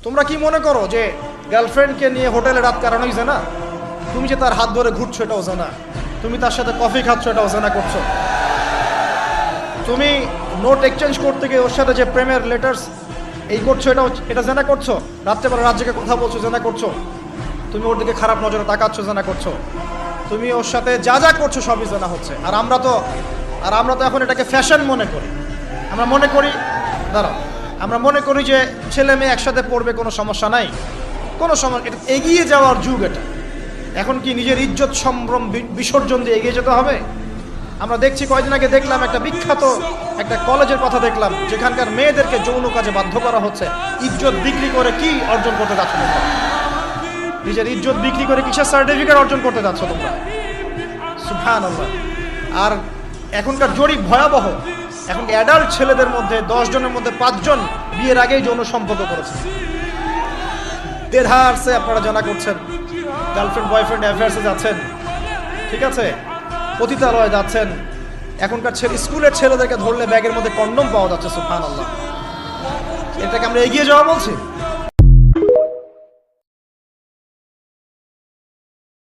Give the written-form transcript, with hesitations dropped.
তোমরা কি মনে করো যে গার্লফ্রেন্ডকে নিয়ে হোটেলে রাত কাটানোই জানা? তুমি যে তার হাত ধরে ঘুরছো এটাও জানা, তুমি তার সাথে কফি খাচ্ছ এটাও জানা করছো, তুমি নোট এক্সচেঞ্জ করতে গিয়ে ওর সাথে যে প্রেমের লেটার্স এই করছো এটা জানা করছো, রাত্রেবেলা রাত জেগে কথা বলছো জানা করছো, তুমি ওর দিকে খারাপ নজরে তাকাচ্ছ জানা করছো, তুমি ওর সাথে যা যা করছো সবই জানা হচ্ছে। আর আমরা তো এখন এটাকে ফ্যাশন মনে করি। আমরা মনে করি যে ছেলে মেয়ে একসাথে পড়বে, কোনো সমস্যা নাই, কোনো সমস্যা, এটা এগিয়ে যাওয়ার যুগ। এটা এখন কি নিজের ইজ্জত সম্ভ্রম বিসর্জন দিয়ে এগিয়ে যেতে হবে? আমরা দেখছি, কয়েকদিন আগে দেখলাম একটা বিখ্যাত একটা কলেজের কথা দেখলাম, যেখানকার মেয়েদেরকে যৌন কাজে বাধ্য করা হচ্ছে। ইজ্জত বিক্রি করে কি অর্জন করতে যাচ্ছ তোমরা? নিজের ইজ্জত বিক্রি করে কিসের সার্টিফিকেট অর্জন করতে যাচ্ছ তোমরা? সুবহানাল্লাহ। আর এখনকার জরিপ ভয়াবহ। এখন অ্যাডাল্ট ছেলেদের মধ্যে 10 জনের মধ্যে 5 জন বিয়ের আগেই যৌন সম্পর্ক করেছে। দেড়হারসে আপনারা জানা করছেন, গার্লফ্রেন্ড বয়ফ্রেন্ড অ্যাফেয়ার্সে যাচ্ছেন, ঠিক আছে, পতিতালয়ে যাচ্ছেন। এখনকার স্কুলের ছেলেদেরকে ধরলে ব্যাগের মধ্যে কন্ডম পাওয়া যাচ্ছে। সুবহানাল্লাহ। এটাকে আমরা এগিয়ে যাওয়া বলছি?